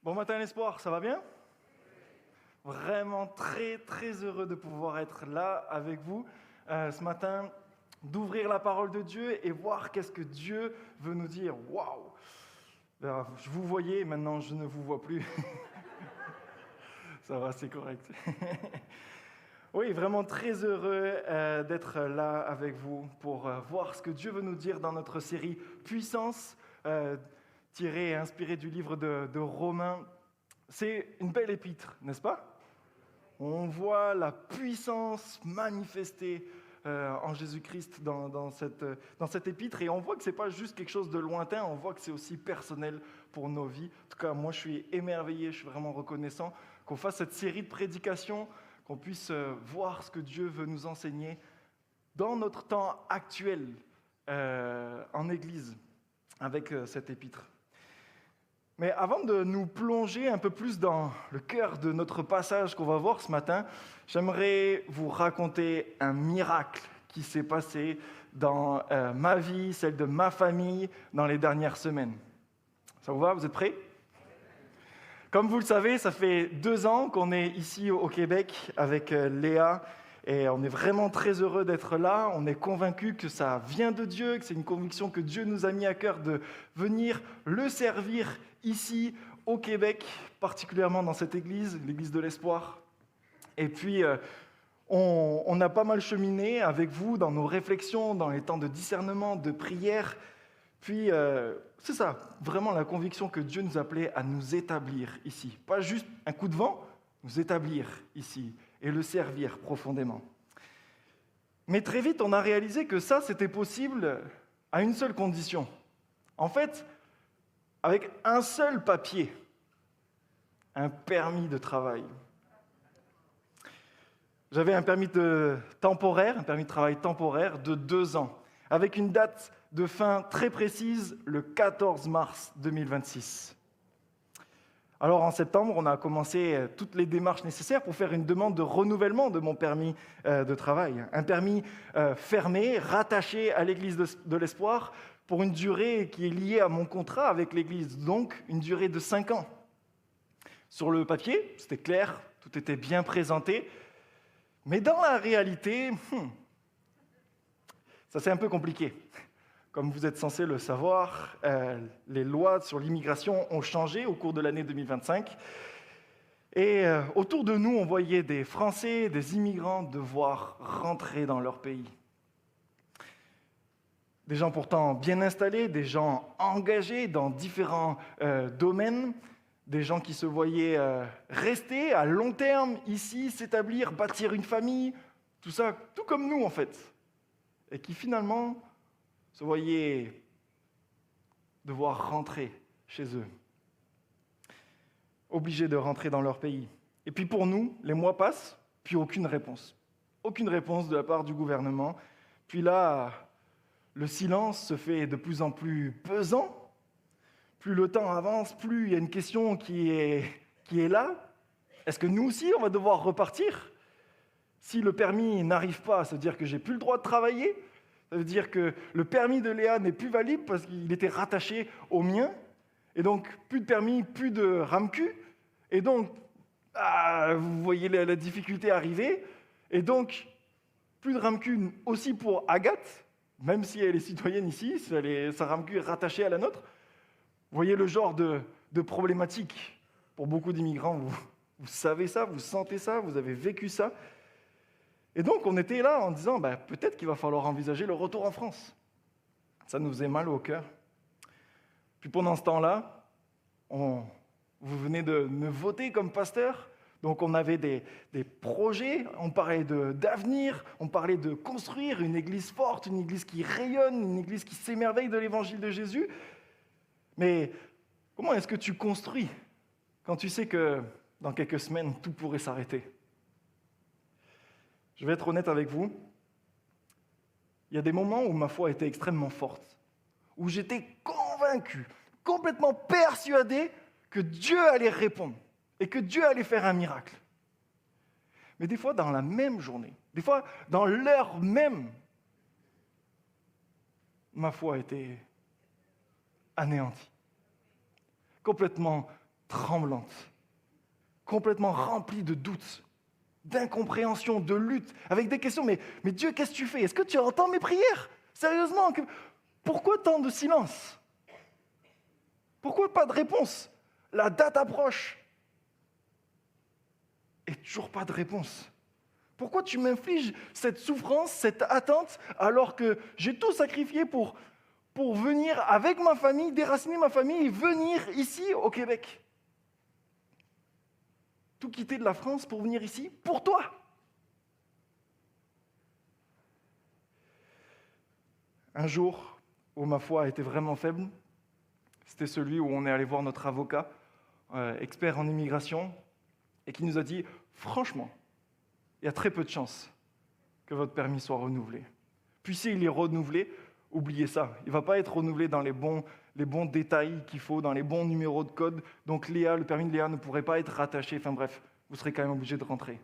Bon matin l'espoir, ça va bien? Vraiment très très heureux de pouvoir être là avec vous ce matin, d'ouvrir la parole de Dieu et voir qu'est-ce que Dieu veut nous dire. Waouh! Je vous voyais, maintenant je ne vous vois plus. Ça va, c'est correct. Oui, vraiment très heureux d'être là avec vous pour voir ce que Dieu veut nous dire dans notre série Puissance, tirée et inspirée du livre de Romains. C'est une belle épître, n'est-ce pas? On voit la puissance manifestée en Jésus-Christ dans cette épître, et on voit que ce n'est pas juste quelque chose de lointain, on voit que c'est aussi personnel pour nos vies. En tout cas, moi je suis émerveillé, je suis vraiment reconnaissant qu'on fasse cette série de prédications, qu'on puisse voir ce que Dieu veut nous enseigner dans notre temps actuel en Église avec cette épître. Mais avant de nous plonger un peu plus dans le cœur de notre passage qu'on va voir ce matin, j'aimerais vous raconter un miracle qui s'est passé dans ma vie, celle de ma famille, dans les dernières semaines. Ça vous va? Vous êtes prêts? Comme vous le savez, ça fait 2 ans qu'on est ici au Québec avec Léa, et on est vraiment très heureux d'être là. On est convaincus que ça vient de Dieu, que c'est une conviction que Dieu nous a mis à cœur de venir le servir ici au Québec, particulièrement dans cette église, l'église de l'Espoir. Et puis, on a pas mal cheminé avec vous dans nos réflexions, dans les temps de discernement, de prière. Puis, c'est ça, vraiment la conviction que Dieu nous appelait à nous établir ici. Pas juste un coup de vent, nous établir ici et le servir profondément. Mais très vite, on a réalisé que ça, c'était possible à une seule condition. En fait, avec un seul papier, un permis de travail. J'avais un permis de travail temporaire de 2 ans, avec une date de fin très précise, le 14 mars 2026. Alors en septembre, on a commencé toutes les démarches nécessaires pour faire une demande de renouvellement de mon permis de travail. Un permis fermé, rattaché à l'Église de l'Espoir, pour une durée qui est liée à mon contrat avec l'Église, donc une durée de 5 ans. Sur le papier, c'était clair, tout était bien présenté, mais dans la réalité, ça c'est un peu compliqué. Comme vous êtes censés le savoir, les lois sur l'immigration ont changé au cours de l'année 2025. Et autour de nous, on voyait des Français, des immigrants devoir rentrer dans leur pays. Des gens pourtant bien installés, des gens engagés dans différents domaines, des gens qui se voyaient rester à long terme ici, s'établir, bâtir une famille, tout ça, tout comme nous en fait. Et qui finalement se voyaient devoir rentrer chez eux, obligés de rentrer dans leur pays. Et puis pour nous, les mois passent, puis aucune réponse. Aucune réponse de la part du gouvernement. Puis là, le silence se fait de plus en plus pesant. Plus le temps avance, plus il y a une question qui est là. Est-ce que nous aussi, on va devoir repartir? Si le permis n'arrive pas, ça veut dire que j'ai plus le droit de travailler. Ça veut dire que le permis de Léa n'est plus valide parce qu'il était rattaché au mien. Et donc, plus de permis, plus de RAMQ. Et donc, vous voyez la difficulté arriver. Et donc, plus de RAMQ aussi pour Agathe, même si elle est citoyenne ici, sa RAMQ est rattachée à la nôtre. Vous voyez le genre de problématique pour beaucoup d'immigrants. Vous savez ça, vous sentez ça, vous avez vécu ça. Et donc, on était là en disant, peut-être qu'il va falloir envisager le retour en France. Ça nous faisait mal au cœur. Puis pendant ce temps-là, vous venez de me voter comme pasteur. Donc, on avait des projets, on parlait d'avenir, on parlait de construire une église forte, une église qui rayonne, une église qui s'émerveille de l'évangile de Jésus. Mais comment est-ce que tu construis quand tu sais que dans quelques semaines, tout pourrait s'arrêter? Je vais être honnête avec vous, il y a des moments où ma foi était extrêmement forte, où j'étais convaincu, complètement persuadé que Dieu allait répondre et que Dieu allait faire un miracle. Mais des fois, dans la même journée, des fois, dans l'heure même, ma foi était anéantie, complètement tremblante, complètement remplie de doutes, d'incompréhension, de lutte, avec des questions. Mais Dieu, qu'est-ce que tu fais? Est-ce que tu entends mes prières? Sérieusement, pourquoi tant de silence? Pourquoi pas de réponse? La date approche. Et toujours pas de réponse. Pourquoi tu m'infliges cette souffrance, cette attente, alors que j'ai tout sacrifié pour venir avec ma famille, déraciner ma famille et venir ici au Québec? Tout quitter de la France pour venir ici, pour toi. Un jour où ma foi a été vraiment faible, c'était celui où on est allé voir notre avocat, expert en immigration, et qui nous a dit, franchement, il y a très peu de chances que votre permis soit renouvelé. Puis s'il est renouvelé, oubliez ça. Il ne va pas être renouvelé dans les bons détails qu'il faut, dans les bons numéros de code. Donc le permis de Léa ne pourrait pas être rattaché. Enfin bref, vous serez quand même obligé de rentrer.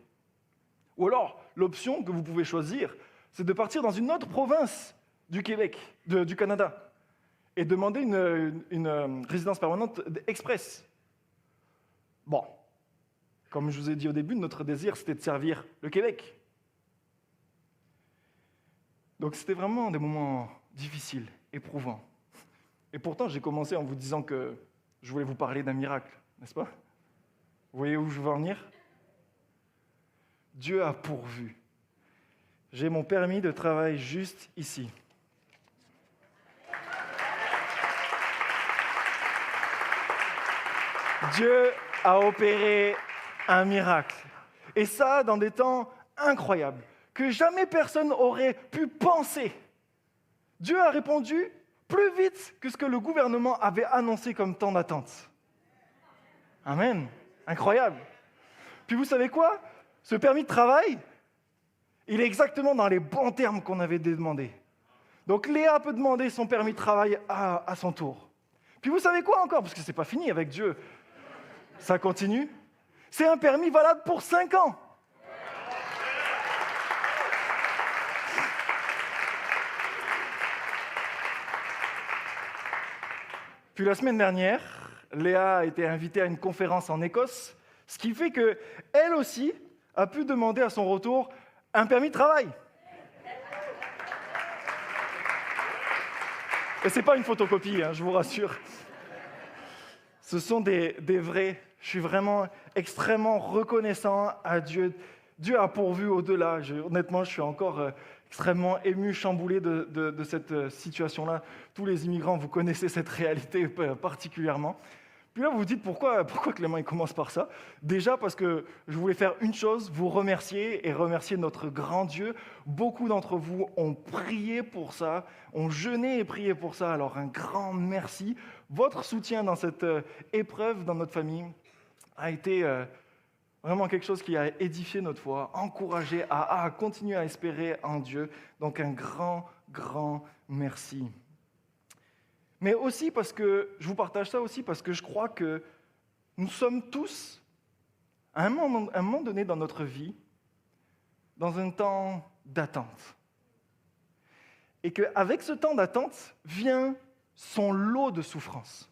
Ou alors, l'option que vous pouvez choisir, c'est de partir dans une autre province du Québec, du Canada, et demander une résidence permanente express. Bon, comme je vous ai dit au début, notre désir, c'était de servir le Québec. Donc c'était vraiment des moments difficiles, éprouvants. Et pourtant, j'ai commencé en vous disant que je voulais vous parler d'un miracle, n'est-ce pas? Vous voyez où je veux en venir? Dieu a pourvu. J'ai mon permis de travail juste ici. Dieu a opéré un miracle. Et ça, dans des temps incroyables, que jamais personne n'aurait pu penser. Dieu a répondu plus vite que ce que le gouvernement avait annoncé comme temps d'attente. Amen. Incroyable. Puis vous savez quoi? Ce permis de travail, il est exactement dans les bons termes qu'on avait demandé. Donc Léa peut demander son permis de travail à son tour. Puis vous savez quoi encore? Parce que ce n'est pas fini avec Dieu. Ça continue. C'est un permis valable pour 5 ans. Puis la semaine dernière, Léa a été invitée à une conférence en Écosse, ce qui fait qu'elle aussi a pu demander à son retour un permis de travail. Et ce n'est pas une photocopie, je vous rassure. Ce sont des vrais. Je suis vraiment extrêmement reconnaissant à Dieu. Dieu a pourvu au-delà. Honnêtement, je suis encore extrêmement ému, chamboulé de cette situation-là. Tous les immigrants, vous connaissez cette réalité particulièrement. Puis là, vous vous dites, pourquoi Clément il commence par ça? Déjà parce que je voulais faire une chose, vous remercier et remercier notre grand Dieu. Beaucoup d'entre vous ont prié pour ça, ont jeûné et prié pour ça. Alors un grand merci. Votre soutien dans cette épreuve dans notre famille a été vraiment quelque chose qui a édifié notre foi, encouragé à continuer à espérer en Dieu. Donc un grand, grand merci. Mais aussi parce que, je vous partage ça aussi parce que je crois que nous sommes tous, à un moment donné dans notre vie, dans un temps d'attente. Et qu'avec ce temps d'attente vient son lot de souffrance.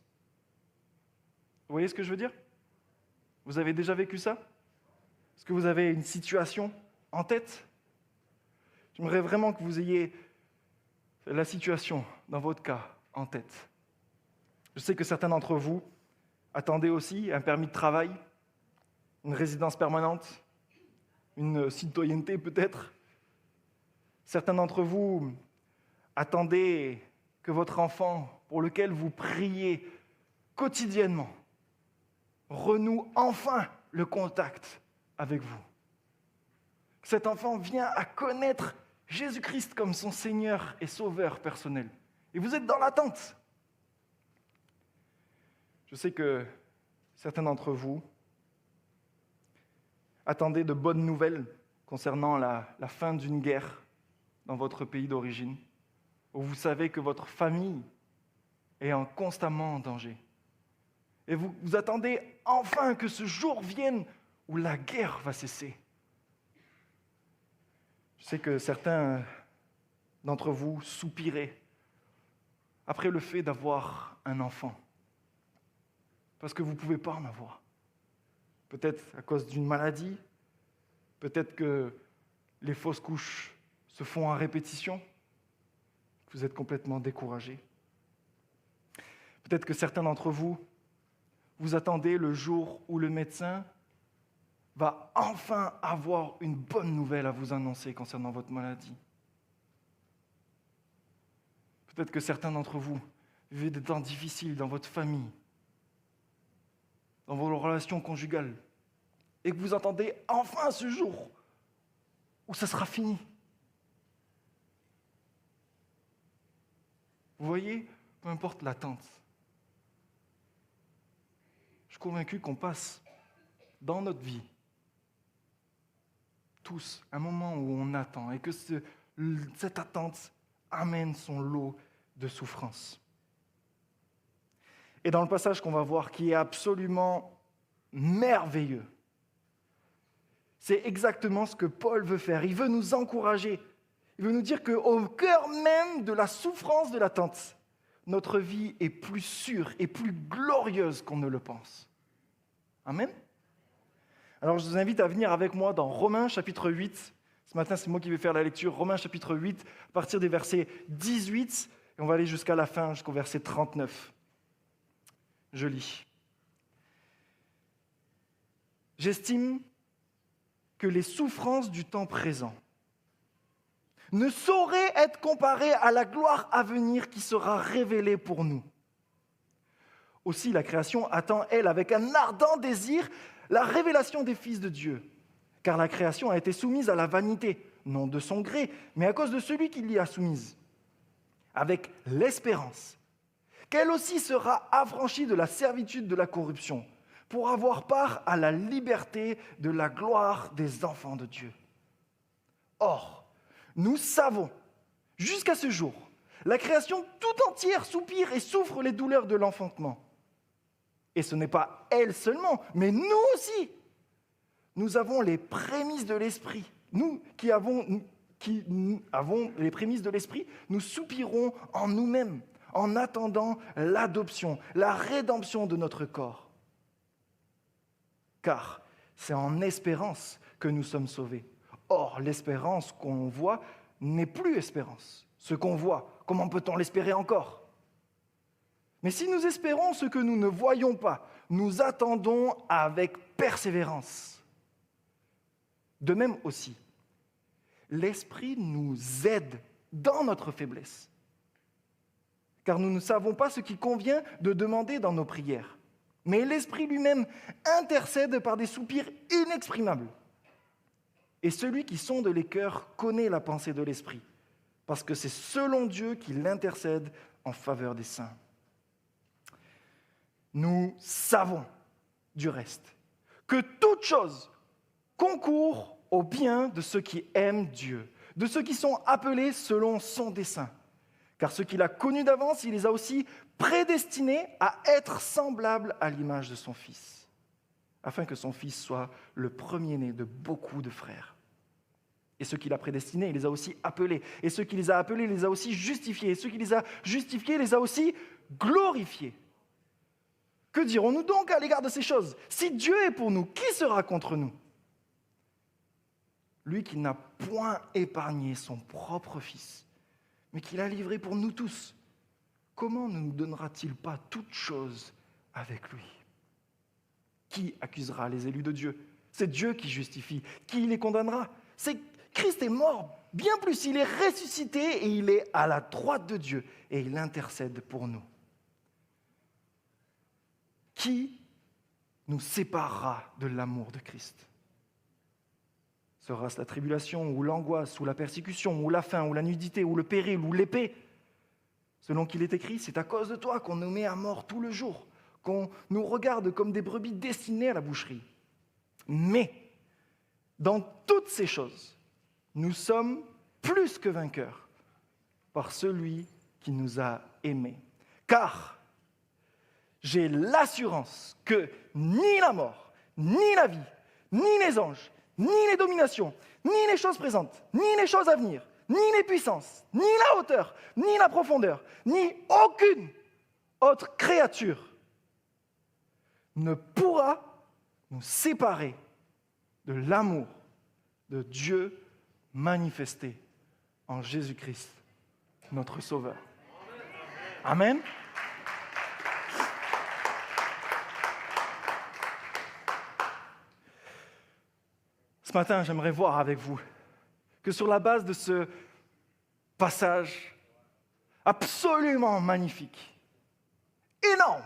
Vous voyez ce que je veux dire? Vous avez déjà vécu ça? Est-ce que vous avez une situation en tête? J'aimerais vraiment que vous ayez la situation, dans votre cas, en tête. Je sais que certains d'entre vous attendaient aussi un permis de travail, une résidence permanente, une citoyenneté peut-être. Certains d'entre vous attendaient que votre enfant, pour lequel vous priez quotidiennement, renoue enfin le contact avec vous. Que cet enfant vienne à connaître Jésus-Christ comme son Seigneur et Sauveur personnel. Et vous êtes dans l'attente. Je sais que certains d'entre vous attendaient de bonnes nouvelles concernant la fin d'une guerre dans votre pays d'origine, où vous savez que votre famille est constamment en danger. Et vous attendez enfin que ce jour vienne où la guerre va cesser. Je sais que certains d'entre vous soupiraient après le fait d'avoir un enfant. parce que vous ne pouvez pas en avoir. Peut-être à cause d'une maladie, peut-être que les fausses couches se font à répétition, vous êtes complètement découragés. Peut-être que certains d'entre vous, vous attendez le jour où le médecin va enfin avoir une bonne nouvelle à vous annoncer concernant votre maladie. Peut-être que certains d'entre vous vivez des temps difficiles dans votre famille, dans vos relations conjugales, et que vous attendez enfin ce jour où ça sera fini. Vous voyez, peu importe l'attente, je suis convaincu qu'on passe dans notre vie tous un moment où on attend et que cette attente amène son lot de souffrance. Et dans le passage qu'on va voir, qui est absolument merveilleux, c'est exactement ce que Paul veut faire. Il veut nous encourager. Il veut nous dire qu'au cœur même de la souffrance de l'attente, notre vie est plus sûre et plus glorieuse qu'on ne le pense. Amen. Alors je vous invite à venir avec moi dans Romains chapitre 8. Ce matin, c'est moi qui vais faire la lecture. Romains chapitre 8, à partir des versets 18, et on va aller jusqu'à la fin, jusqu'au verset 39. Je lis. J'estime que les souffrances du temps présent ne sauraient être comparées à la gloire à venir qui sera révélée pour nous. Aussi, la création attend, elle, avec un ardent désir, la révélation des fils de Dieu. Car la création a été soumise à la vanité, non de son gré, mais à cause de celui qui l'y a soumise, avec l'espérance qu'elle aussi sera affranchie de la servitude de la corruption, pour avoir part à la liberté de la gloire des enfants de Dieu. Or, nous savons, jusqu'à ce jour, la création tout entière soupire et souffre les douleurs de l'enfantement. Et ce n'est pas elle seulement, mais nous aussi. Nous avons les prémices de l'esprit. Nous qui avons les prémices de l'esprit, nous soupirons en nous-mêmes, en attendant l'adoption, la rédemption de notre corps. Car c'est en espérance que nous sommes sauvés. Or, l'espérance qu'on voit n'est plus espérance. Ce qu'on voit, comment peut-on l'espérer encore ? Mais si nous espérons ce que nous ne voyons pas, nous attendons avec persévérance. De même aussi, l'Esprit nous aide dans notre faiblesse, car nous ne savons pas ce qu'il convient de demander dans nos prières. Mais l'Esprit lui-même intercède par des soupirs inexprimables. Et celui qui sonde les cœurs connaît la pensée de l'Esprit, parce que c'est selon Dieu qu'il intercède en faveur des saints. Nous savons, du reste, que toute chose concourt au bien de ceux qui aiment Dieu, de ceux qui sont appelés selon son dessein. Car ceux qu'il a connus d'avance, il les a aussi prédestinés à être semblables à l'image de son Fils, afin que son Fils soit le premier-né de beaucoup de frères. Et ceux qu'il a prédestinés, il les a aussi appelés. Et ceux qu'il les a appelés, il les a aussi justifiés. Et ceux qu'il les a justifiés, il les a aussi glorifiés. Que dirons-nous donc à l'égard de ces choses ? Si Dieu est pour nous, qui sera contre nous ? Lui qui n'a point épargné son propre Fils, mais qui l'a livré pour nous tous, comment ne nous donnera-t-il pas toutes choses avec lui ? Qui accusera les élus de Dieu ? C'est Dieu qui justifie. Qui les condamnera ? Christ est mort, bien plus, il est ressuscité et il est à la droite de Dieu et il intercède pour nous. Qui nous séparera de l'amour de Christ ? Sera-ce la tribulation, ou l'angoisse, ou la persécution, ou la faim, ou la nudité, ou le péril, ou l'épée ? Selon qu'il est écrit, c'est à cause de toi qu'on nous met à mort tout le jour, qu'on nous regarde comme des brebis destinées à la boucherie. Mais, dans toutes ces choses, nous sommes plus que vainqueurs par celui qui nous a aimés. Car j'ai l'assurance que ni la mort, ni la vie, ni les anges, ni les dominations, ni les choses présentes, ni les choses à venir, ni les puissances, ni la hauteur, ni la profondeur, ni aucune autre créature ne pourra nous séparer de l'amour de Dieu manifesté en Jésus-Christ, notre Sauveur. Amen. Ce matin, j'aimerais voir avec vous que sur la base de ce passage absolument magnifique, énorme,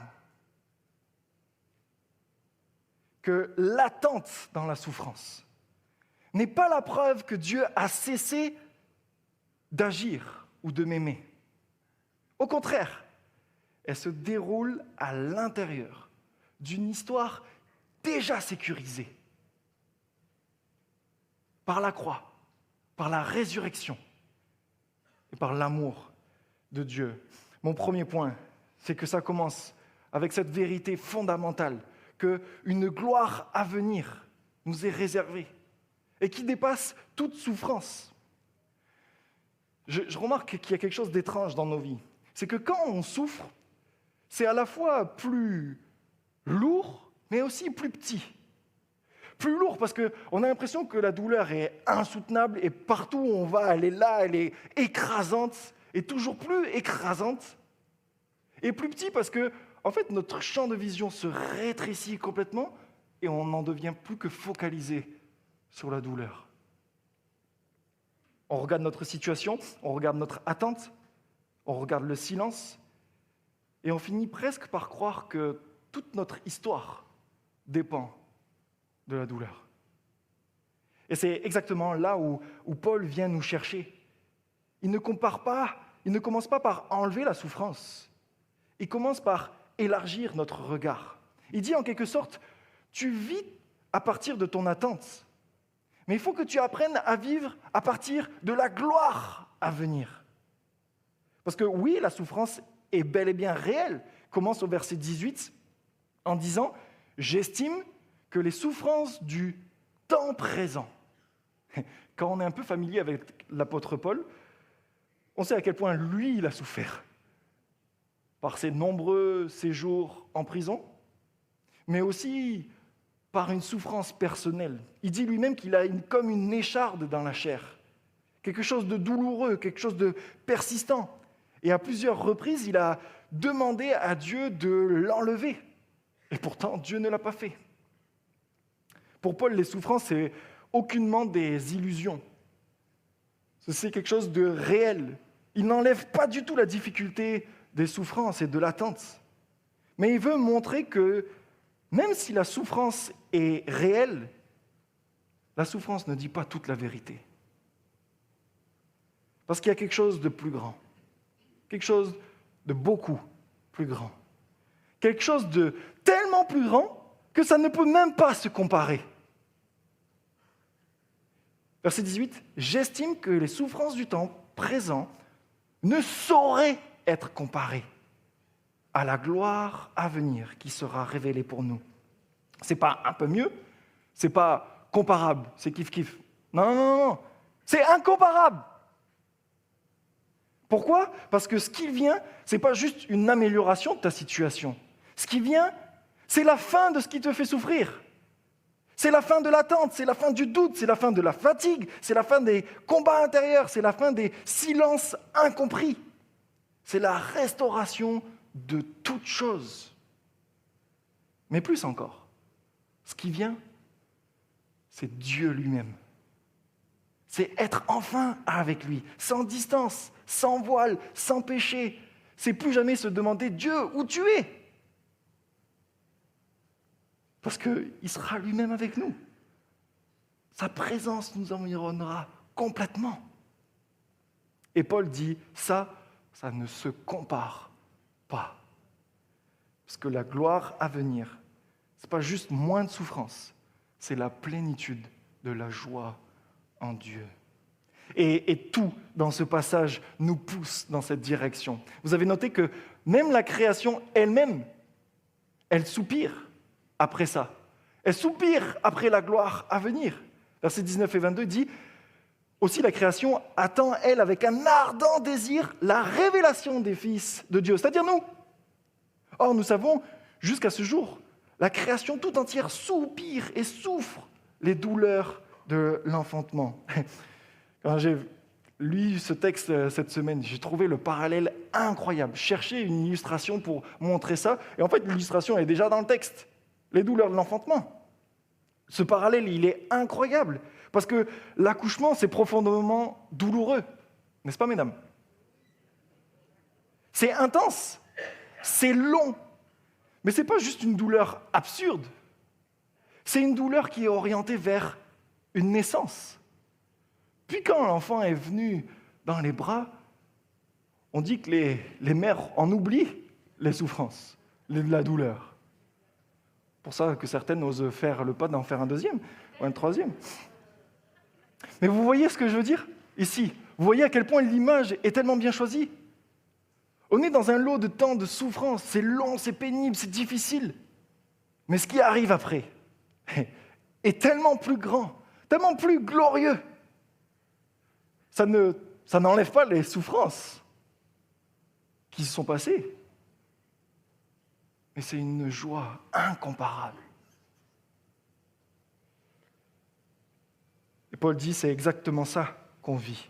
que l'attente dans la souffrance n'est pas la preuve que Dieu a cessé d'agir ou de m'aimer. Au contraire, elle se déroule à l'intérieur d'une histoire déjà sécurisée par la croix, par la résurrection et par l'amour de Dieu. Mon premier point, c'est que ça commence avec cette vérité fondamentale qu'une gloire à venir nous est réservée et qui dépasse toute souffrance. Je remarque qu'il y a quelque chose d'étrange dans nos vies. C'est que quand on souffre, c'est à la fois plus lourd, mais aussi plus petit. Plus lourd parce qu'on a l'impression que la douleur est insoutenable et partout où on va, elle est là, elle est écrasante et toujours plus écrasante. Et plus petit parce que, en fait, notre champ de vision se rétrécit complètement et on n'en devient plus que focalisé sur la douleur. On regarde notre situation, on regarde notre attente, on regarde le silence et on finit presque par croire que toute notre histoire dépend de la douleur. Et c'est exactement là où Paul vient nous chercher. Il ne commence pas par enlever la souffrance. Il commence par élargir notre regard. Il dit en quelque sorte, tu vis à partir de ton attente, mais il faut que tu apprennes à vivre à partir de la gloire à venir. Parce que oui, la souffrance est bel et bien réelle. Commence au verset 18 en disant « J'estime que les souffrances du temps présent ». Quand on est un peu familier avec l'apôtre Paul, on sait à quel point lui, il a souffert par ses nombreux séjours en prison, mais aussi par une souffrance personnelle. Il dit lui-même qu'il a comme une écharde dans la chair, quelque chose de douloureux, quelque chose de persistant. Et à plusieurs reprises, il a demandé à Dieu de l'enlever. Et pourtant, Dieu ne l'a pas fait. Pour Paul, les souffrances, c'est aucunement des illusions. C'est quelque chose de réel. Il n'enlève pas du tout la difficulté des souffrances et de l'attente. Mais il veut montrer que même si la souffrance est réelle, la souffrance ne dit pas toute la vérité. Parce qu'il y a quelque chose de plus grand, quelque chose de beaucoup plus grand, quelque chose de tellement plus grand que ça ne peut même pas se comparer. Verset 18, « J'estime que les souffrances du temps présent ne sauraient être comparées à la gloire à venir qui sera révélée pour nous. » C'est pas un peu mieux, c'est pas comparable, c'est kiff-kiff. Non, c'est incomparable. Pourquoi ? Parce que ce qui vient, c'est pas juste une amélioration de ta situation. Ce qui vient, c'est la fin de ce qui te fait souffrir. C'est la fin de l'attente, c'est la fin du doute, c'est la fin de la fatigue, c'est la fin des combats intérieurs, c'est la fin des silences incompris. C'est la restauration de toutes choses. Mais plus encore, ce qui vient, c'est Dieu lui-même. C'est être enfin avec lui, sans distance, sans voile, sans péché. C'est plus jamais se demander « Dieu, où tu es ?» Parce qu'il sera lui-même avec nous. Sa présence nous environnera complètement. Et Paul dit, ça ne se compare pas. Parce que la gloire à venir, ce n'est pas juste moins de souffrance, c'est la plénitude de la joie en Dieu. Et tout dans ce passage nous pousse dans cette direction. Vous avez noté que même la création elle-même, elle soupire après ça. Elle soupire après la gloire à venir. Versets 19 et 22 dit « Aussi la création attend, elle, avec un ardent désir, la révélation des fils de Dieu, c'est-à-dire nous. Or, nous savons, jusqu'à ce jour, La création tout entière soupire et souffre les douleurs de l'enfantement. Quand j'ai lu ce texte cette semaine, j'ai trouvé le parallèle incroyable. Chercher une illustration pour montrer ça, et en fait l'illustration est déjà dans le texte. Les douleurs de l'enfantement. Ce parallèle, il est incroyable, parce que l'accouchement, c'est profondément douloureux, n'est-ce pas, mesdames? C'est intense, c'est long, mais ce n'est pas juste une douleur absurde, c'est une douleur qui est orientée vers une naissance. Puis quand l'enfant est venu dans les bras, on dit que les mères en oublient les souffrances, la douleur. C'est pour ça que certaines osent faire le pas d'en faire un deuxième ou un troisième. Mais vous voyez ce que je veux dire ici? Vous voyez à quel point l'image est tellement bien choisie? On est dans un lot de temps de souffrance, c'est long, c'est pénible, c'est difficile. Mais ce qui arrive après est tellement plus grand, tellement plus glorieux. Ça n'enlève pas les souffrances qui se sont passées. Mais c'est une joie incomparable. Et Paul dit, c'est exactement ça qu'on vit.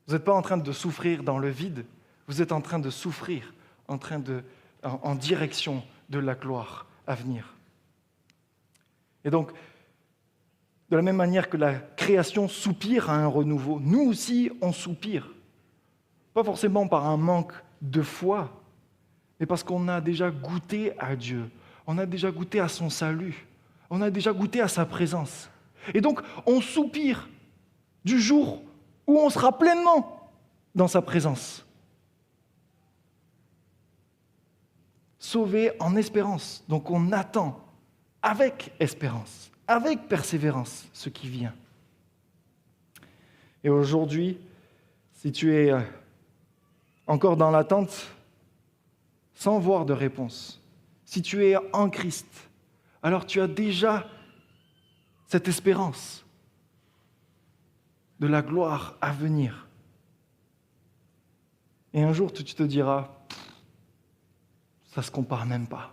Vous n'êtes pas en train de souffrir dans le vide, vous êtes en train de souffrir en direction de la gloire à venir. Et donc, de la même manière que la création soupire à un renouveau, nous aussi, on soupire. Pas forcément par un manque de foi, mais parce qu'on a déjà goûté à Dieu, on a déjà goûté à son salut, on a déjà goûté à sa présence. Et donc, on soupire du jour où on sera pleinement dans sa présence. Sauvé en espérance, donc on attend avec espérance, avec persévérance ce qui vient. Et aujourd'hui, si tu es encore dans l'attente, sans voir de réponse, si tu es en Christ, alors tu as déjà cette espérance de la gloire à venir. Et un jour, tu te diras, ça ne se compare même pas.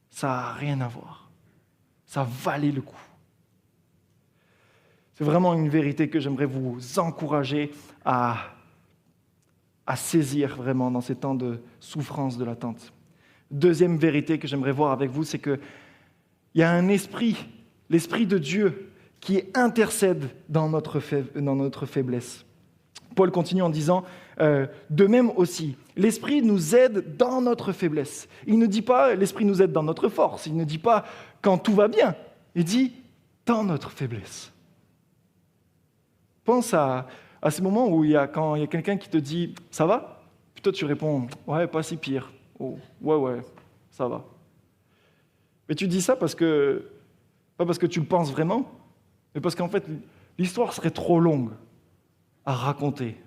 Ça n'a rien à voir. Ça valait le coup. C'est vraiment une vérité que j'aimerais vous encourager à saisir vraiment dans ces temps de souffrance de l'attente. Deuxième vérité que j'aimerais voir avec vous, c'est qu'il y a un esprit, l'Esprit de Dieu, qui intercède dans notre faiblesse. Paul continue en disant, de même aussi, l'Esprit nous aide dans notre faiblesse. Il ne dit pas, l'Esprit nous aide dans notre force, il ne dit pas quand tout va bien, il dit dans notre faiblesse. Pense à ces moments où quand il y a quelqu'un qui te dit « ça va ?» Puis toi tu réponds « ouais, pas si pire. Oh, ouais, ça va. » Mais tu dis ça pas parce que tu le penses vraiment, mais parce qu'en fait, l'histoire serait trop longue à raconter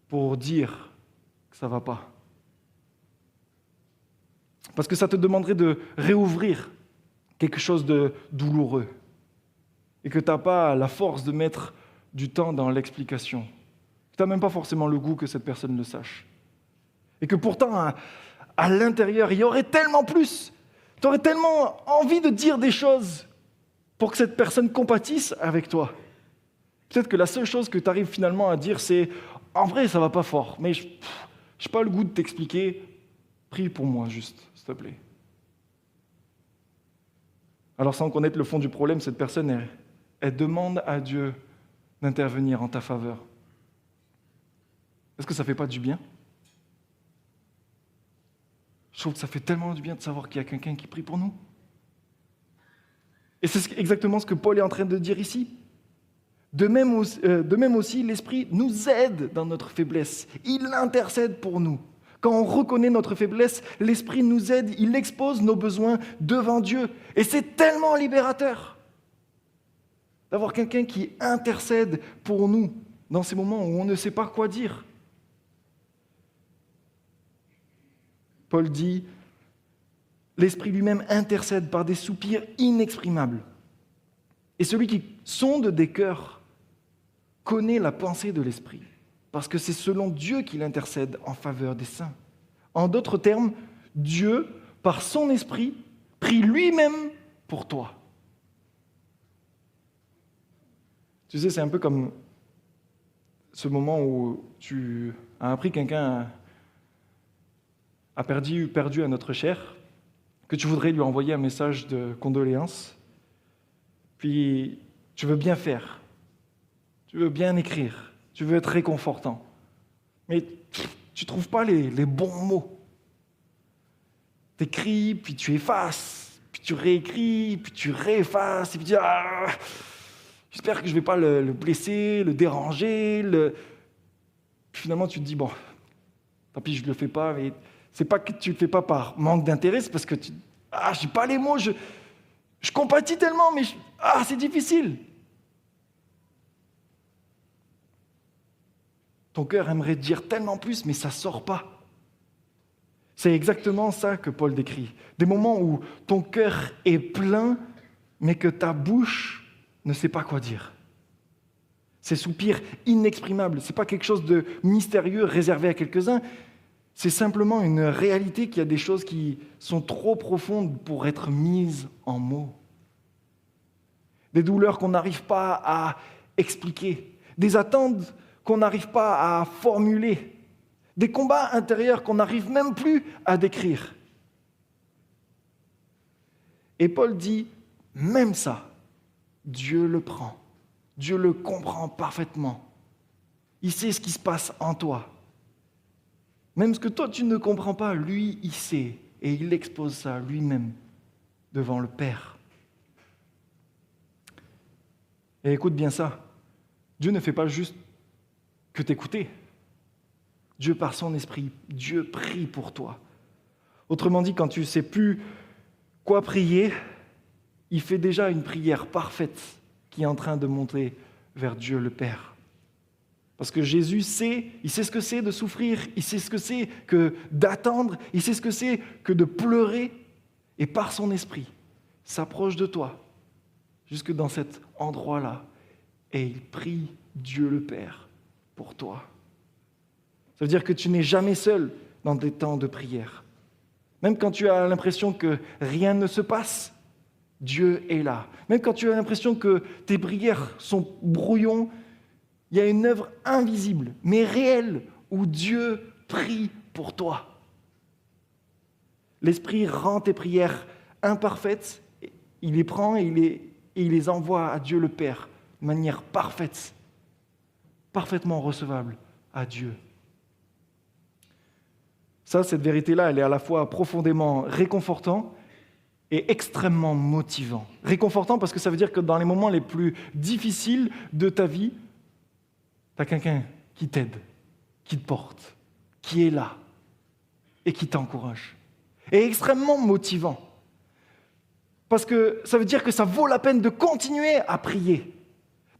pour dire que ça ne va pas. Parce que ça te demanderait de réouvrir quelque chose de douloureux et que tu n'as pas la force de mettre du temps dans l'explication. Tu n'as même pas forcément le goût que cette personne le sache. Et que pourtant, à l'intérieur, il y aurait tellement plus. Tu aurais tellement envie de dire des choses pour que cette personne compatisse avec toi. Peut-être que la seule chose que tu arrives finalement à dire, c'est « en vrai, ça ne va pas fort, mais je n'ai pas le goût de t'expliquer. Prie pour moi juste, s'il te plaît. » Alors sans connaître le fond du problème, cette personne, elle demande à Dieu d'intervenir en ta faveur. Est-ce que ça ne fait pas du bien? Je trouve que ça fait tellement du bien de savoir qu'il y a quelqu'un qui prie pour nous. Et c'est exactement ce que Paul est en train de dire ici. De même aussi, l'Esprit nous aide dans notre faiblesse. Il intercède pour nous. Quand on reconnaît notre faiblesse, l'Esprit nous aide, il expose nos besoins devant Dieu. Et c'est tellement libérateur d'avoir quelqu'un qui intercède pour nous dans ces moments où on ne sait pas quoi dire. Paul dit, l'Esprit lui-même intercède par des soupirs inexprimables. Et celui qui sonde des cœurs connaît la pensée de l'Esprit, parce que c'est selon Dieu qu'il intercède en faveur des saints. En d'autres termes, Dieu par son esprit, prie lui-même pour toi. Tu sais, c'est un peu comme ce moment où tu as appris que quelqu'un a perdu un être cher, que tu voudrais lui envoyer un message de condoléances, puis tu veux bien faire, tu veux bien écrire, tu veux être réconfortant, mais tu ne trouves pas les bons mots. Tu écris, puis tu effaces, puis tu réécris, puis tu réeffaces, et puis tu dis « Ah, j'espère que je ne vais pas le blesser, le déranger. » Puis finalement, tu te dis « Bon, tant pis, je ne le fais pas. » Mais c'est pas que tu ne le fais pas par manque d'intérêt, c'est parce que je n'ai pas les mots, je compatis tellement, mais c'est difficile. Ton cœur aimerait dire tellement plus, mais ça ne sort pas. C'est exactement ça que Paul décrit. Des moments où ton cœur est plein, mais que ta bouche ne sait pas quoi dire. Ces soupirs inexprimables, ce n'est pas quelque chose de mystérieux réservé à quelques-uns, c'est simplement une réalité qu'il y a des choses qui sont trop profondes pour être mises en mots. Des douleurs qu'on n'arrive pas à expliquer, des attentes qu'on n'arrive pas à formuler, des combats intérieurs qu'on n'arrive même plus à décrire. Et Paul dit, même ça, Dieu le prend, Dieu le comprend parfaitement. Il sait ce qui se passe en toi. Même ce que toi tu ne comprends pas, lui, il sait, et il expose ça lui-même devant le Père. Et écoute bien ça, Dieu ne fait pas juste que t'écouter. Dieu, par son esprit, Dieu prie pour toi. Autrement dit, quand tu ne sais plus quoi prier, il fait déjà une prière parfaite qui est en train de monter vers Dieu le Père. Parce que Jésus sait, il sait ce que c'est de souffrir, il sait ce que c'est que d'attendre, il sait ce que c'est que de pleurer, et par son esprit, s'approche de toi, jusque dans cet endroit-là, et il prie Dieu le Père pour toi. Ça veut dire que tu n'es jamais seul dans des temps de prière. Même quand tu as l'impression que rien ne se passe, Dieu est là. Même quand tu as l'impression que tes prières sont brouillons, il y a une œuvre invisible, mais réelle, où Dieu prie pour toi. L'Esprit rend tes prières imparfaites, il les prend et il les envoie à Dieu le Père de manière parfaite, parfaitement recevable à Dieu. Ça, cette vérité-là, elle est à la fois profondément réconfortante et extrêmement motivant. Réconfortant parce que ça veut dire que dans les moments les plus difficiles de ta vie, tu as quelqu'un qui t'aide, qui te porte, qui est là et qui t'encourage. Et extrêmement motivant parce que ça veut dire que ça vaut la peine de continuer à prier,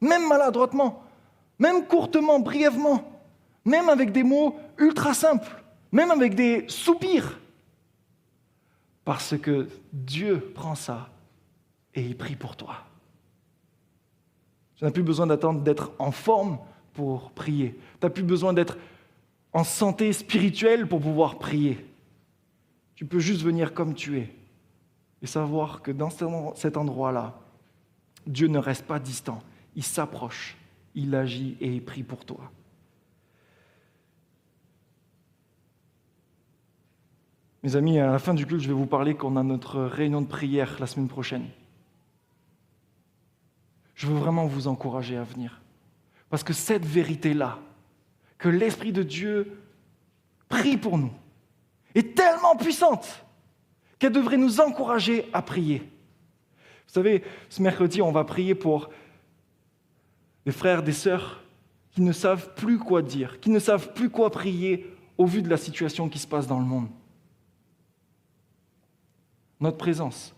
même maladroitement, même courtement, brièvement, même avec des mots ultra simples, même avec des soupirs. Parce que Dieu prend ça et il prie pour toi. Tu n'as plus besoin d'attendre d'être en forme pour prier. Tu n'as plus besoin d'être en santé spirituelle pour pouvoir prier. Tu peux juste venir comme tu es et savoir que dans cet endroit-là, Dieu ne reste pas distant. Il s'approche, il agit et il prie pour toi. Mes amis, à la fin du culte, je vais vous parler qu'on a notre réunion de prière la semaine prochaine. Je veux vraiment vous encourager à venir. Parce que cette vérité-là, que l'Esprit de Dieu prie pour nous, est tellement puissante qu'elle devrait nous encourager à prier. Vous savez, ce mercredi, on va prier pour des frères, des sœurs qui ne savent plus quoi dire, qui ne savent plus quoi prier au vu de la situation qui se passe dans le monde. Notre présence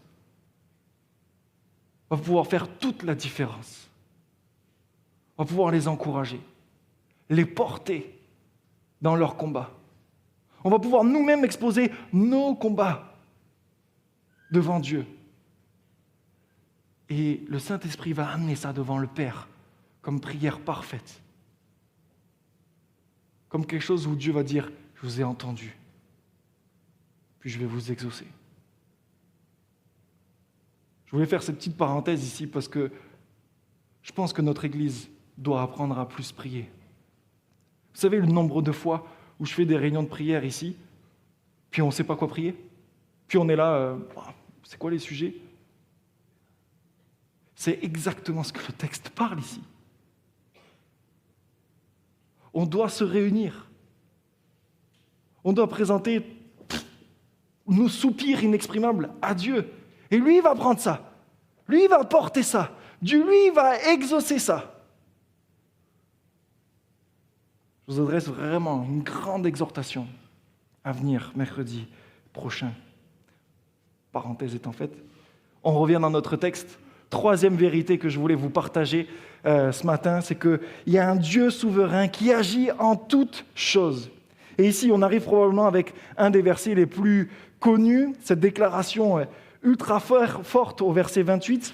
va pouvoir faire toute la différence. On va pouvoir les encourager, les porter dans leurs combats. On va pouvoir nous-mêmes exposer nos combats devant Dieu. Et le Saint-Esprit va amener ça devant le Père comme prière parfaite. Comme quelque chose où Dieu va dire « Je vous ai entendu, puis je vais vous exaucer ». Je voulais faire cette petite parenthèse ici parce que je pense que notre Église doit apprendre à plus prier. Vous savez le nombre de fois où je fais des réunions de prière ici, puis on ne sait pas quoi prier, puis on est là, c'est quoi les sujets? C'est exactement ce que le texte parle ici. On doit se réunir. On doit présenter nos soupirs inexprimables à Dieu. Et lui, il va prendre ça. Lui, il va porter ça. Dieu, lui, il va exaucer ça. Je vous adresse vraiment une grande exhortation à venir mercredi prochain. Parenthèse étant faite. On revient dans notre texte. Troisième vérité que je voulais vous partager ce matin, c'est qu'il y a un Dieu souverain qui agit en toutes choses. Et ici, on arrive probablement avec un des versets les plus connus, cette déclaration ultra forte au verset 28,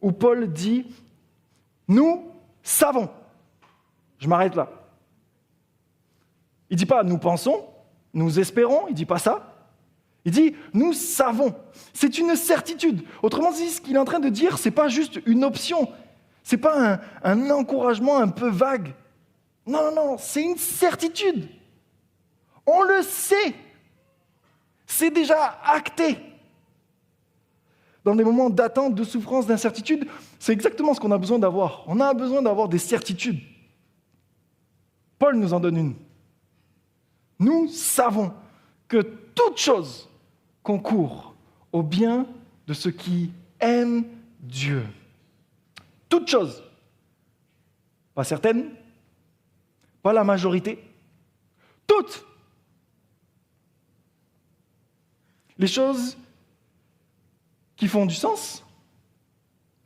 où Paul dit « Nous savons ». Je m'arrête là. Il ne dit pas « nous pensons »,« nous espérons », il ne dit pas ça. Il dit « nous savons ». C'est une certitude. Autrement dit, ce qu'il est en train de dire, ce n'est pas juste une option. Ce n'est pas un encouragement un peu vague. Non, c'est une certitude. On le sait. C'est déjà acté. Dans des moments d'attente, de souffrance, d'incertitude, c'est exactement ce qu'on a besoin d'avoir. On a besoin d'avoir des certitudes. Paul nous en donne une. Nous savons que toute chose concourt au bien de ceux qui aiment Dieu. Toute chose. Pas certaines, pas la majorité, toutes. Les choses qui font du sens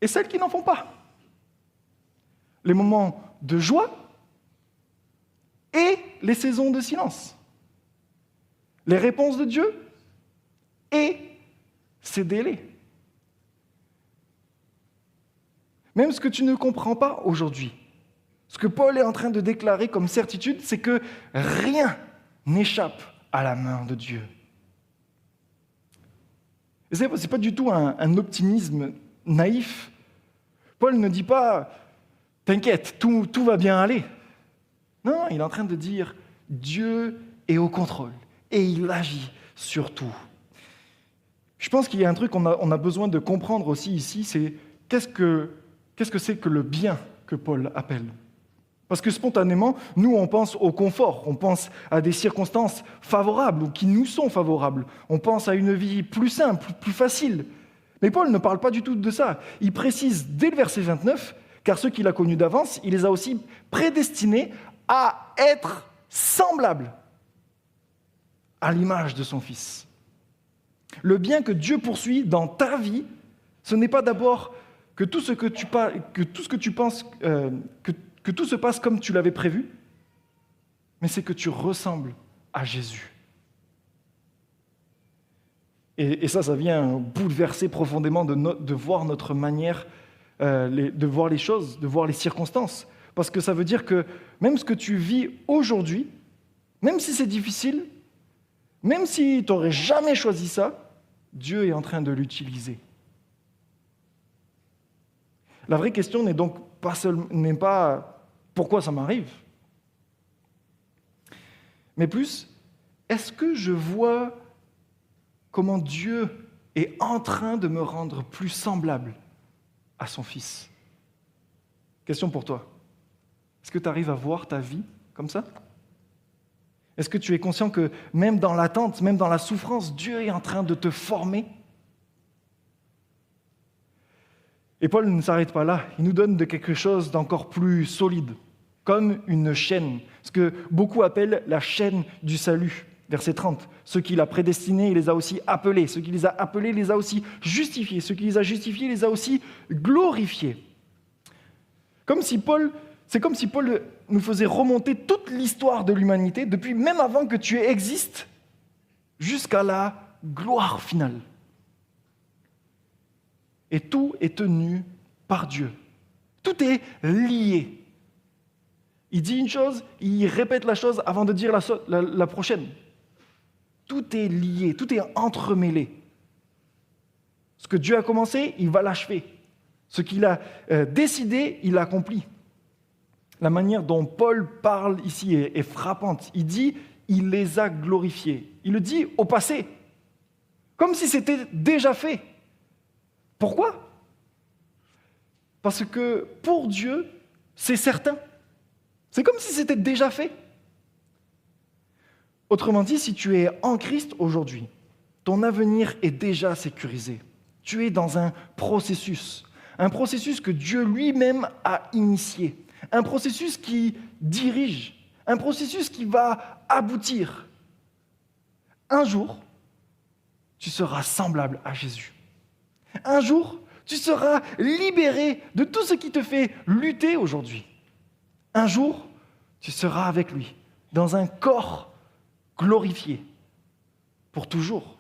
et celles qui n'en font pas. Les moments de joie et les saisons de silence. Les réponses de Dieu et ses délais. Même ce que tu ne comprends pas aujourd'hui, ce que Paul est en train de déclarer comme certitude, c'est que rien n'échappe à la main de Dieu. Et ce n'est pas du tout un optimisme naïf. Paul ne dit pas « T'inquiète, tout va bien aller ». Non, il est en train de dire « Dieu est au contrôle et il agit sur tout ». Je pense qu'il y a un truc qu'on a besoin de comprendre aussi ici, c'est qu'est-ce que c'est que le bien que Paul appelle ? Parce que spontanément, nous, on pense au confort, on pense à des circonstances favorables ou qui nous sont favorables. On pense à une vie plus simple, plus facile. Mais Paul ne parle pas du tout de ça. Il précise dès le verset 29, car ceux qu'il a connus d'avance, il les a aussi prédestinés à être semblables à l'image de son Fils. Le bien que Dieu poursuit dans ta vie, ce n'est pas d'abord que tout se passe comme tu l'avais prévu, mais c'est que tu ressembles à Jésus. Et ça vient bouleverser profondément de voir notre manière de voir les choses, de voir les circonstances. Parce que ça veut dire que même ce que tu vis aujourd'hui, même si c'est difficile, même si tu n'aurais jamais choisi ça, Dieu est en train de l'utiliser. La vraie question n'est donc n'est pas pourquoi ça m'arrive, mais plus, est-ce que je vois comment Dieu est en train de me rendre plus semblable à son Fils? Question pour toi. Est-ce que tu arrives à voir ta vie comme ça? Est-ce que tu es conscient que même dans l'attente, même dans la souffrance, Dieu est en train de te former? Et Paul ne s'arrête pas là, il nous donne de quelque chose d'encore plus solide, comme une chaîne, ce que beaucoup appellent la chaîne du salut. Verset 30, ceux qu'il a prédestinés, il les a aussi appelés, ceux qu'il les a appelés, il les a aussi justifiés, ceux qu'il les a justifiés, il les a aussi glorifiés. C'est comme si Paul nous faisait remonter toute l'histoire de l'humanité, depuis même avant que tu existes, jusqu'à la gloire finale. Et tout est tenu par Dieu. Tout est lié. Il dit une chose, il répète la chose avant de dire la prochaine. Tout est lié, tout est entremêlé. Ce que Dieu a commencé, il va l'achever. Ce qu'il a décidé, il l'accomplit. La manière dont Paul parle ici est frappante. Il dit « il les a glorifiés ». Il le dit au passé, comme si c'était déjà fait. Pourquoi ? Parce que pour Dieu, c'est certain. C'est comme si c'était déjà fait. Autrement dit, si tu es en Christ aujourd'hui, ton avenir est déjà sécurisé. Tu es dans un processus que Dieu lui-même a initié, un processus qui dirige, un processus qui va aboutir. Un jour, tu seras semblable à Jésus. Un jour, tu seras libéré de tout ce qui te fait lutter aujourd'hui. Un jour, tu seras avec lui, dans un corps glorifié, pour toujours.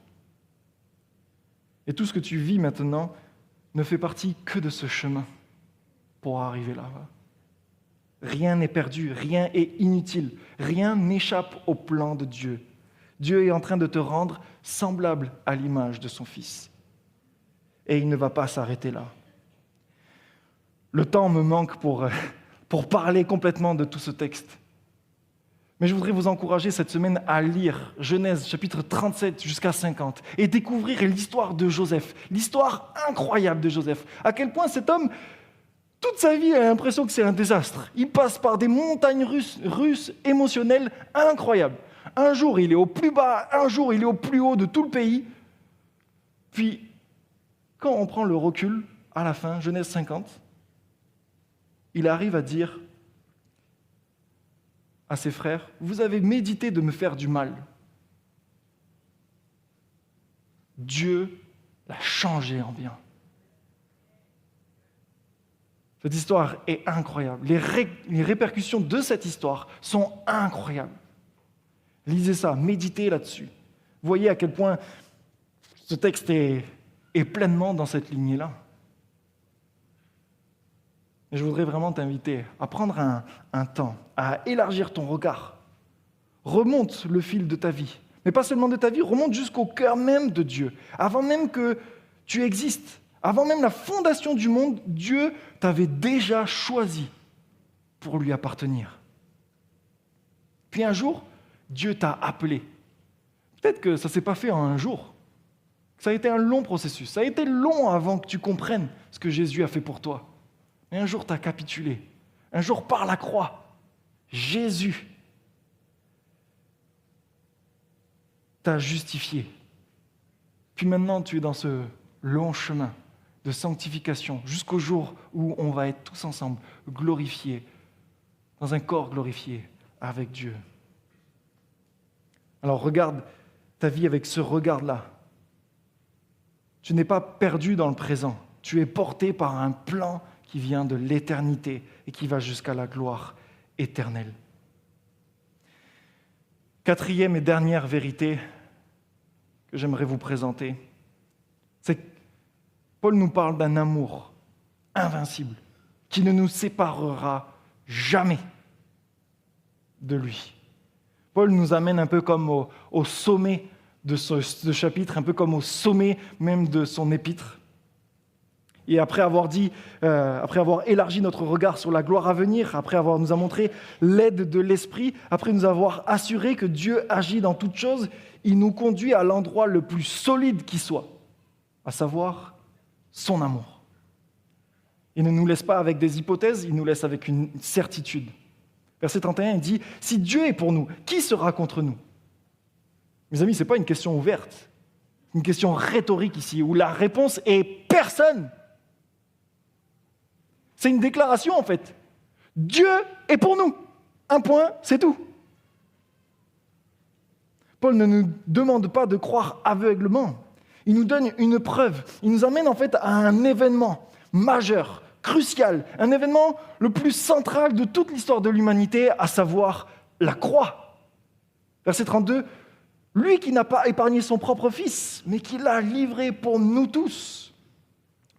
Et tout ce que tu vis maintenant ne fait partie que de ce chemin pour arriver là-bas. Rien n'est perdu, rien est inutile, rien n'échappe au plan de Dieu. Dieu est en train de te rendre semblable à l'image de son Fils. Et il ne va pas s'arrêter là. Le temps me manque pour parler complètement de tout ce texte. Mais je voudrais vous encourager cette semaine à lire Genèse chapitre 37 jusqu'à 50 et découvrir l'histoire de Joseph, l'histoire incroyable de Joseph. À quel point cet homme, toute sa vie, a l'impression que c'est un désastre. Il passe par des montagnes russes émotionnelles incroyables. Un jour, il est au plus bas, un jour, il est au plus haut de tout le pays. Puis, quand on prend le recul, à la fin, Genèse 50, il arrive à dire à ses frères, « Vous avez médité de me faire du mal. » Dieu l'a changé en bien. Cette histoire est incroyable. Les répercussions de cette histoire sont incroyables. Lisez ça, méditez là-dessus. Voyez à quel point ce texte est pleinement dans cette lignée-là. Et je voudrais vraiment t'inviter à prendre un temps, à élargir ton regard. Remonte le fil de ta vie. Mais pas seulement de ta vie, remonte jusqu'au cœur même de Dieu. Avant même que tu existes, avant même la fondation du monde, Dieu t'avait déjà choisi pour lui appartenir. Puis un jour, Dieu t'a appelé. Peut-être que ça ne s'est pas fait en un jour. Ça a été un long processus. Ça a été long avant que tu comprennes ce que Jésus a fait pour toi. Mais un jour, tu as capitulé. Un jour, par la croix, Jésus t'a justifié. Puis maintenant, tu es dans ce long chemin de sanctification jusqu'au jour où on va être tous ensemble glorifiés, dans un corps glorifié avec Dieu. Alors regarde ta vie avec ce regard-là. Tu n'es pas perdu dans le présent. Tu es porté par un plan qui vient de l'éternité et qui va jusqu'à la gloire éternelle. Quatrième et dernière vérité que j'aimerais vous présenter, c'est que Paul nous parle d'un amour invincible qui ne nous séparera jamais de lui. Paul nous amène un peu comme au sommet de ce chapitre, un peu comme au sommet même de son épître. Et après avoir élargi notre regard sur la gloire à venir, après avoir nous a montré l'aide de l'Esprit, après nous avoir assuré que Dieu agit dans toutes choses, il nous conduit à l'endroit le plus solide qui soit, à savoir son amour. Il ne nous laisse pas avec des hypothèses, il nous laisse avec une certitude. Verset 31, il dit « Si Dieu est pour nous, qui sera contre nous ?» Mes amis, ce n'est pas une question ouverte, une question rhétorique ici, où la réponse est « personne ». C'est une déclaration en fait. Dieu est pour nous. Un point, c'est tout. Paul ne nous demande pas de croire aveuglement. Il nous donne une preuve. Il nous amène en fait à un événement majeur, crucial, un événement le plus central de toute l'histoire de l'humanité, à savoir la croix. Verset 32, « Lui qui n'a pas épargné son propre Fils, mais qui l'a livré pour nous tous. »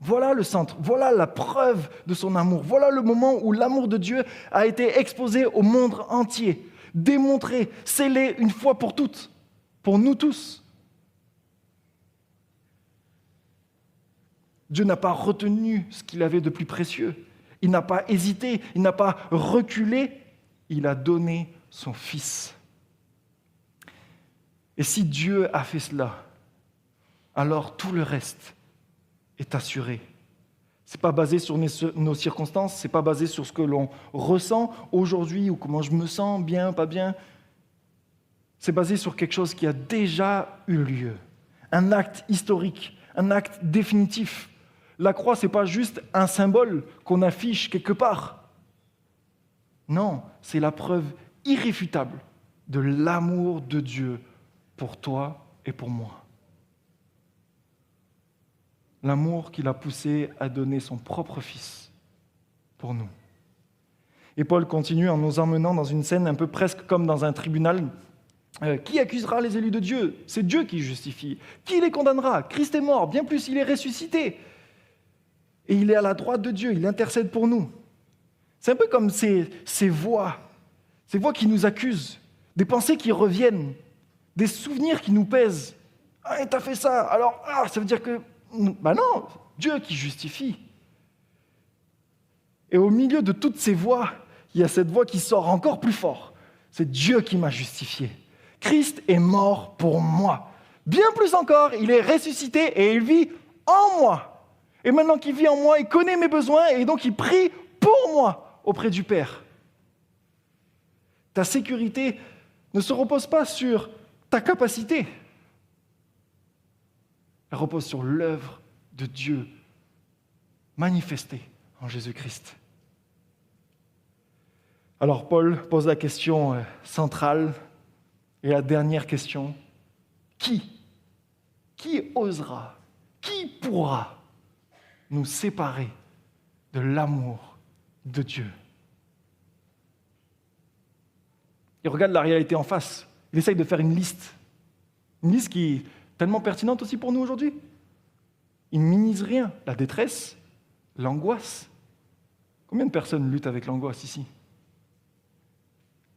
Voilà le centre, voilà la preuve de son amour. Voilà le moment où l'amour de Dieu a été exposé au monde entier, démontré, scellé une fois pour toutes, pour nous tous. Dieu n'a pas retenu ce qu'il avait de plus précieux. Il n'a pas hésité, il n'a pas reculé, il a donné son Fils. Et si Dieu a fait cela, alors tout le reste est assuré. Ce n'est pas basé sur nos circonstances, ce n'est pas basé sur ce que l'on ressent aujourd'hui ou comment je me sens, bien, pas bien. C'est basé sur quelque chose qui a déjà eu lieu. Un acte historique, un acte définitif. La croix, ce n'est pas juste un symbole qu'on affiche quelque part. Non, c'est la preuve irréfutable de l'amour de Dieu pour toi et pour moi. L'amour qui l'a poussé à donner son propre Fils pour nous. Et Paul continue en nous emmenant dans une scène un peu presque comme dans un tribunal. Qui accusera les élus de Dieu ? C'est Dieu qui justifie. Qui les condamnera ? Christ est mort, bien plus, il est ressuscité. Et il est à la droite de Dieu, il intercède pour nous. C'est un peu comme ces voix qui nous accusent, des pensées qui reviennent, des souvenirs qui nous pèsent. « Ah, t'as fait ça, alors ça veut dire que... » non, Dieu qui justifie. Et au milieu de toutes ces voix, il y a cette voix qui sort encore plus fort. C'est Dieu qui m'a justifié. Christ est mort pour moi. Bien plus encore, il est ressuscité et il vit en moi. Et maintenant qu'il vit en moi, il connaît mes besoins et donc il prie pour moi auprès du Père. Ta sécurité ne se repose pas sur ta capacité. Elle repose sur l'œuvre de Dieu manifestée en Jésus-Christ. Alors Paul pose la question centrale et la dernière question. Qui osera, qui pourra nous séparer de l'amour de Dieu ? Il regarde la réalité en face. Il essaye de faire une liste qui est tellement pertinente aussi pour nous aujourd'hui. Il ne minimise rien. La détresse, l'angoisse. Combien de personnes luttent avec l'angoisse ici ?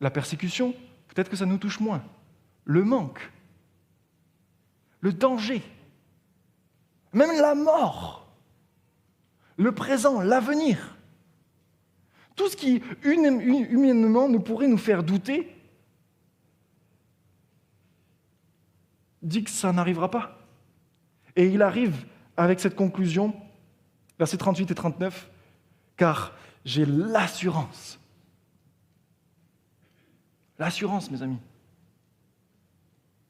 La persécution, peut-être que ça nous touche moins. Le manque, le danger, même la mort, le présent, l'avenir. Tout ce qui, humainement, nous pourrait nous faire douter, dit que ça n'arrivera pas. Et il arrive avec cette conclusion, versets 38 et 39, « Car j'ai l'assurance. » L'assurance, mes amis.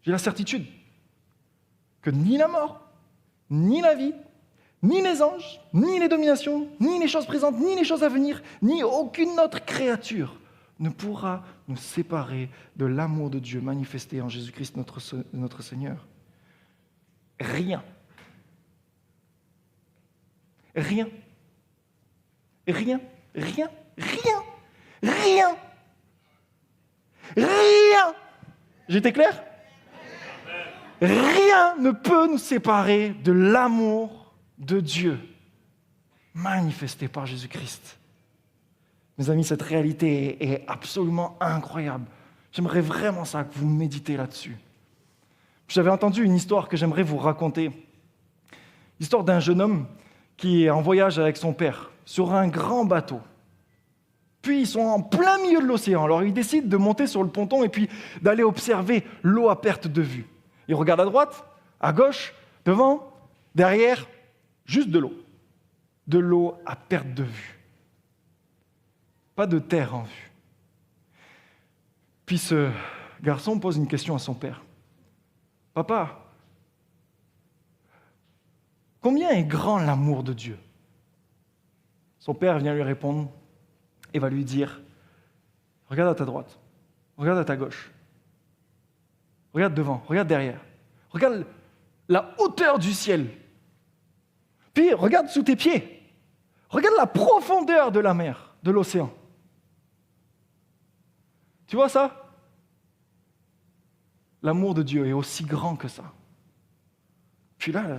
J'ai la certitude que ni la mort, ni la vie, ni les anges, ni les dominations, ni les choses présentes, ni les choses à venir, ni aucune autre créature ne pourra nous séparer de l'amour de Dieu manifesté en Jésus-Christ notre Seigneur. Rien. Rien. Rien. Rien. Rien. Rien. Rien. J'étais clair ? Rien ne peut nous séparer de l'amour de Dieu manifesté par Jésus-Christ. Mes amis, cette réalité est absolument incroyable. J'aimerais vraiment ça, que vous méditez là-dessus. J'avais entendu une histoire que j'aimerais vous raconter. L'histoire d'un jeune homme qui est en voyage avec son père sur un grand bateau. Puis ils sont en plein milieu de l'océan. Alors ils décident de monter sur le ponton et puis d'aller observer l'eau à perte de vue. Ils regardent à droite, à gauche, devant, derrière, juste de l'eau. De l'eau à perte de vue. Pas de terre en vue. Puis ce garçon pose une question à son père. « Papa, combien est grand l'amour de Dieu ?» Son père vient lui répondre et va lui dire « Regarde à ta droite, regarde à ta gauche, regarde devant, regarde derrière, regarde la hauteur du ciel, puis regarde sous tes pieds, regarde la profondeur de la mer, de l'océan. Tu vois ça ? L'amour de Dieu est aussi grand que ça. » Puis là,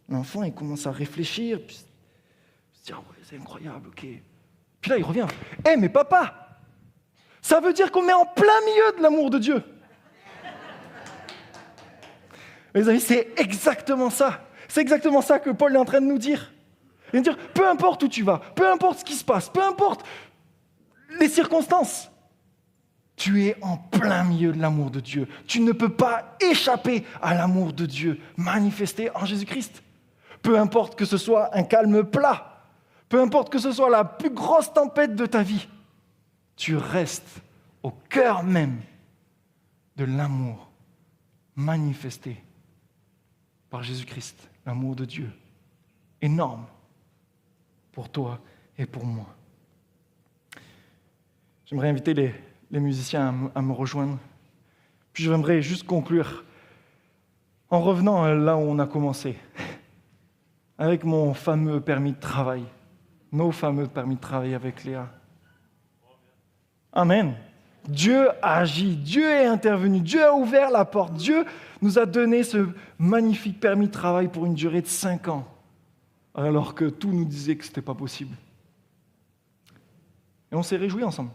l'enfant, il commence à réfléchir, puis il se dit « Ah ouais, c'est incroyable, ok. » Puis là, il revient. « Mais papa, ça veut dire qu'on est en plein milieu de l'amour de Dieu. » Mes amis, c'est exactement ça. C'est exactement ça que Paul est en train de nous dire. Et dire, peu importe où tu vas, peu importe ce qui se passe, peu importe les circonstances, tu es en plein milieu de l'amour de Dieu. Tu ne peux pas échapper à l'amour de Dieu manifesté en Jésus-Christ. Peu importe que ce soit un calme plat, peu importe que ce soit la plus grosse tempête de ta vie, tu restes au cœur même de l'amour manifesté par Jésus-Christ, l'amour de Dieu, énorme pour toi et pour moi. J'aimerais inviter les musiciens à me rejoindre. Puis j'aimerais juste conclure en revenant là où on a commencé, avec mon fameux permis de travail, nos fameux permis de travail avec Léa. Amen. Dieu a agi, Dieu est intervenu, Dieu a ouvert la porte, Dieu nous a donné ce magnifique permis de travail pour une durée de 5 ans, alors que tout nous disait que ce n'était pas possible. Et on s'est réjouis ensemble.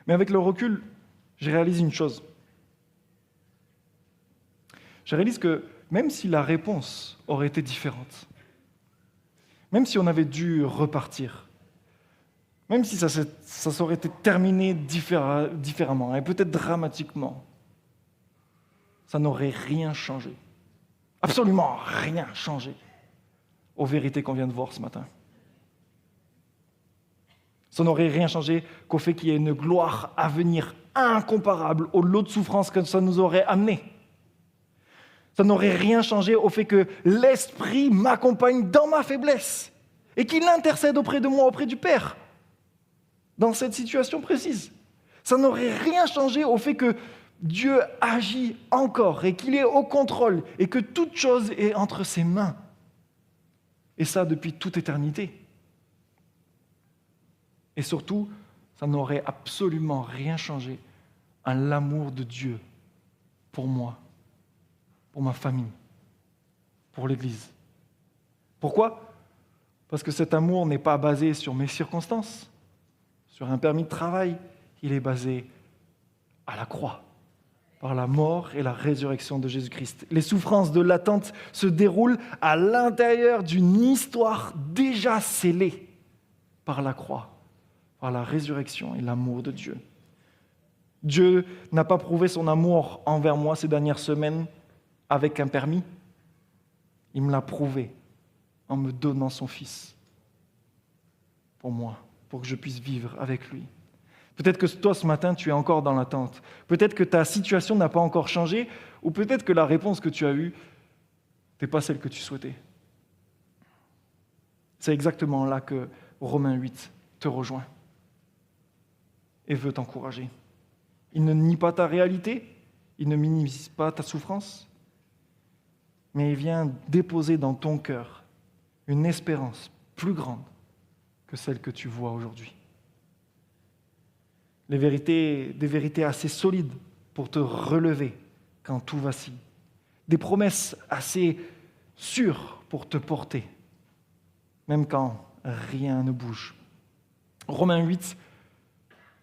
Mais avec le recul, je réalise une chose. Je réalise que même si la réponse aurait été différente, même si on avait dû repartir, même si ça aurait été terminé différemment, et peut-être dramatiquement, ça n'aurait rien changé. Absolument rien changé aux vérités qu'on vient de voir ce matin. Ça n'aurait rien changé qu'au fait qu'il y ait une gloire à venir incomparable au lot de souffrances que ça nous aurait amené. Ça n'aurait rien changé au fait que l'Esprit m'accompagne dans ma faiblesse et qu'il intercède auprès de moi, auprès du Père, dans cette situation précise. Ça n'aurait rien changé au fait que Dieu agit encore et qu'il est au contrôle et que toute chose est entre ses mains. Et ça depuis toute éternité. Et surtout, ça n'aurait absolument rien changé à l'amour de Dieu pour moi, pour ma famille, pour l'Église. Pourquoi ? Parce que cet amour n'est pas basé sur mes circonstances, sur un permis de travail, il est basé à la croix, par la mort et la résurrection de Jésus-Christ. Les souffrances de l'attente se déroulent à l'intérieur d'une histoire déjà scellée par la croix, par la résurrection et l'amour de Dieu. Dieu n'a pas prouvé son amour envers moi ces dernières semaines avec un permis. Il me l'a prouvé en me donnant son Fils pour moi, pour que je puisse vivre avec lui. Peut-être que toi, ce matin, tu es encore dans l'attente. Peut-être que ta situation n'a pas encore changé, ou peut-être que la réponse que tu as eue n'est pas celle que tu souhaitais. C'est exactement là que Romains 8 te rejoint et veut t'encourager. Il ne nie pas ta réalité, il ne minimise pas ta souffrance, mais il vient déposer dans ton cœur une espérance plus grande que celle que tu vois aujourd'hui. Des vérités assez solides pour te relever quand tout vacille. Des promesses assez sûres pour te porter, même quand rien ne bouge. Romains 8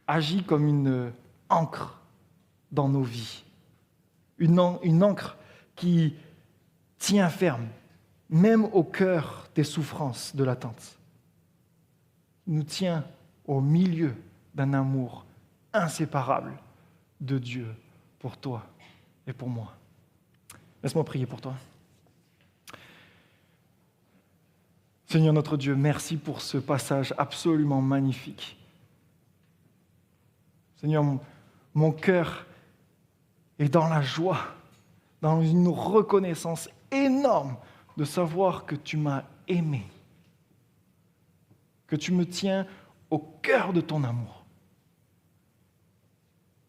agit comme une encre dans nos vies. Une encre qui tient ferme, même au cœur des souffrances de l'attente. Nous tient au milieu d'un amour inséparable de Dieu pour toi et pour moi. Laisse-moi prier pour toi. Seigneur notre Dieu, merci pour ce passage absolument magnifique. Seigneur, mon cœur est dans la joie, dans une reconnaissance énorme de savoir que tu m'as aimé, que tu me tiens au cœur de ton amour.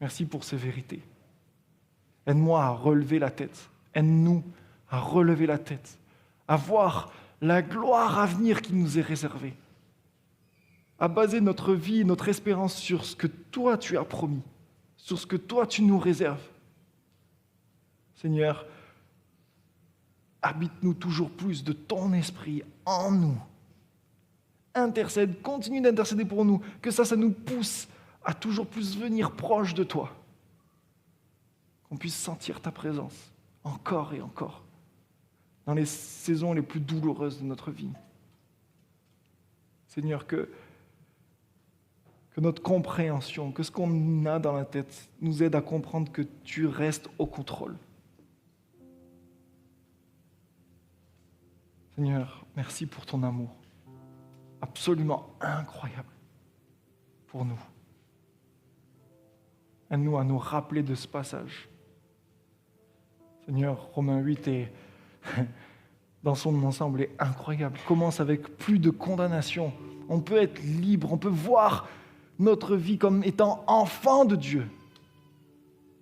Merci pour ces vérités. Aide-moi à relever la tête. Aide-nous à relever la tête, à voir la gloire à venir qui nous est réservée, à baser notre vie, notre espérance sur ce que toi tu as promis, sur ce que toi tu nous réserves. Seigneur, habite-nous toujours plus de ton esprit en nous. Intercède, continue d'intercéder pour nous, que ça nous pousse à toujours plus venir proche de toi, qu'on puisse sentir ta présence encore et encore, dans les saisons les plus douloureuses de notre vie. Seigneur, que notre compréhension, que ce qu'on a dans la tête nous aide à comprendre que tu restes au contrôle. Seigneur, merci pour ton amour, absolument incroyable pour nous. Aide-nous à nous rappeler de ce passage. Seigneur, Romains 8 est, dans son ensemble est incroyable. Il commence avec plus de condamnation. On peut être libre, on peut voir notre vie comme étant enfant de Dieu.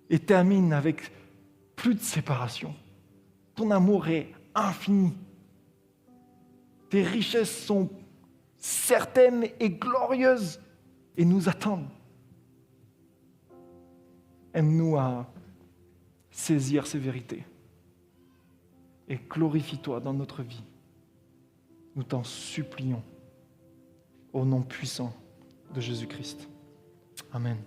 Et termine avec plus de séparation. Ton amour est infini. Tes richesses sont certaines et glorieuses et nous attendent. Aide-nous à saisir ces vérités et glorifie-toi dans notre vie. Nous t'en supplions au nom puissant de Jésus-Christ. Amen.